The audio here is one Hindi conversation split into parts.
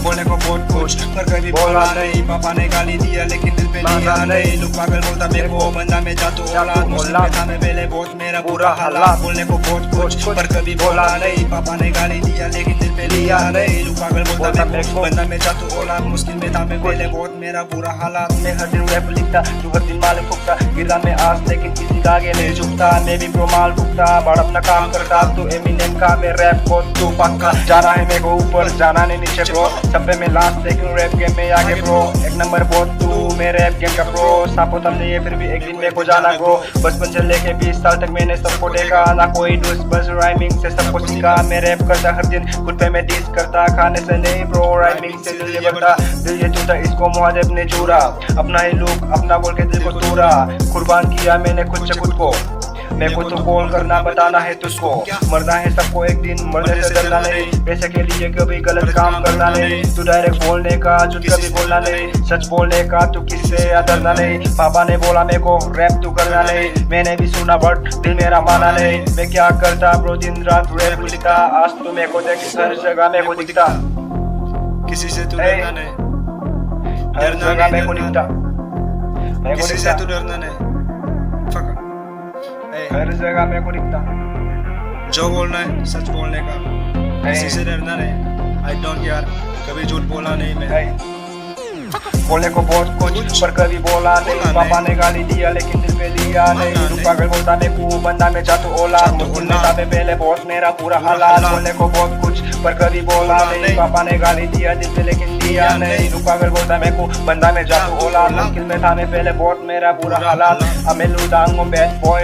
बोलने को बहुत कुछ पर कभी बोला नहीं। पापा ने गाली दिया लेकिन दिल पे लिया नहीं। लोग पागल बोलता मेरे को बंदा में जा तो औलाद। मुश्किल में था मैं पहले बहुत मेरा बुरा हालात। बोलने को बहुत कुछ पर कभी बोला नहीं। पापा ने गाली दिया लेकिन दिल पे लिया नहीं। लोग पागल बोलता मेरे को बंदा में जा तो औलाद। मुश्किल में था मैं पहले बहुत मेरा बुरा हालात। मैं हर दिन रैप लिखता तू हर दिन माल फूकता। गिरा मैं आज लेकिन किसी का आगे नहीं झुकता। मैं भी प्रो माल फूकता बड़ा अपना काम करता। तू एमिनेम का मैं रैप को तू पक्का। जाना है मेरे को ऊपर जाना नहीं नीचे ब्रो। सब पे मैं लास्ट लेकिन रैप गेम में आगे ब्रो। एक नंबर बहुत तू मेरे रैप गेम का प्रो। सापो तब नहीं है फिर भी एक दिन मेरे को जाना ग्रो। बचपन से लेके 20 साल तक मैंने सबको देखा। ना कोई डूस बस राइमिंग से सबको सीखा। मैं रैप करता हर दिन खुद पे मैं डिस करता। खाने से नहीं ब्रो राइमिंग से दिल ये बढ़ता। दिल ये टूटा इसको मुहाजिब ने चूरा। अपना ही लुक अपना बोल के दिल को तोड़ा। कुर्बान किया मैंने खुद से खुद को। मेरे को तो कॉल करना बताना है तुझको। मरना है सबको एक दिन मरने से डरना नहीं। पैसे के लिए कभी गलत काम करना नहीं। तू डायरेक्ट बोलने का झूठ कभी बोलना नहीं। सच बोलने का तू किससे डरना नहीं। पापा ने बोला मेरे को रैप तू करना नहीं। मैंने भी सुना बट दिल मेरा माना नहीं। मैं क्या करता ब्रो दिन रात रैप लिखता। आज तो मेरे को देख हर जगह मेरे को दिखता। किसी से तू डरना नहीं। हर जगह मेरे को दिखता। किसी से तू डरना नहीं। हर जगह मेरे को दिखता। जो बोलना है सच बोलने का। किसी से डरना नहीं। आई डोंट केयर कभी झूठ बोला नहीं मैं। बोलने को बहुत कुछ पर कभी बोला नहीं। पापा ने गाली दिया लेकिन दिल पे लिया नहीं। तू पागल बोलता मैं को बंदा में जा तो औलाद। मुश्किल में था मैं पहले बहुत मेरा पूरा हालात। बोलने को बहुत कुछ पर कभी बोला नहीं। पापा ने गाली दिया दिल पे लेकिन लिया नहीं। तू पागल बोलता मैं को बंदा में जा तो औलाद। मुश्किल में था मैं पहले बहुत मेरा पूरा हालात। Amelu dango bad boy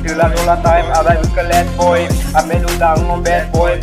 Tila dola time ada buka let boy. Amelu dango bad boy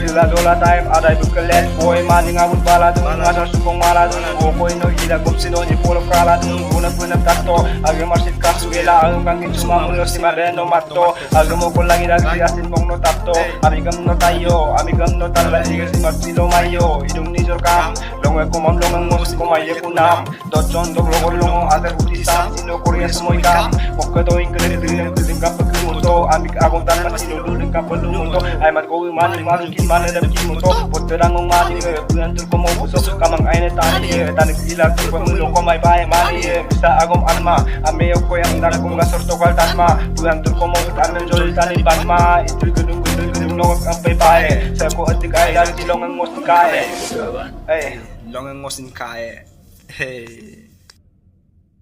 Tila dola time ada buka let boy. Maling abut bala dung ngasar sukong mala dung. Goko ino gila gumsino ni polo kala dung. Punap tato agam marsit kasugela agam kangin cuma mulo si mareno mato. Agam mo ko lagi lagi asin mong no tato. Amigam no tayo amigam no tala siga si marsilo mayo. Idung ni jorkam longa kumam longang mos kumaye kunam. Dojon dog logo longo adar utisam sino korea semoy kam. Mokka doing kele diring kapag kumuto. Amig agong tanman sinululong kapag lumuto. Ay mat ko umani kin manadap kimuto. Poterang umani bulan tur ko mo puso. Kamang ay na tani tanik ilag tur pamulo ko may bahay mani. Bisa agong anma ameyo ko yang dar kung gasorto kal tasma. Bulan tur ko mo amen jol tani banma. Itul gudung no ang bahay. Sa ko atik ay dal silong ang mosin kae. Long ang mosin kae. Hey.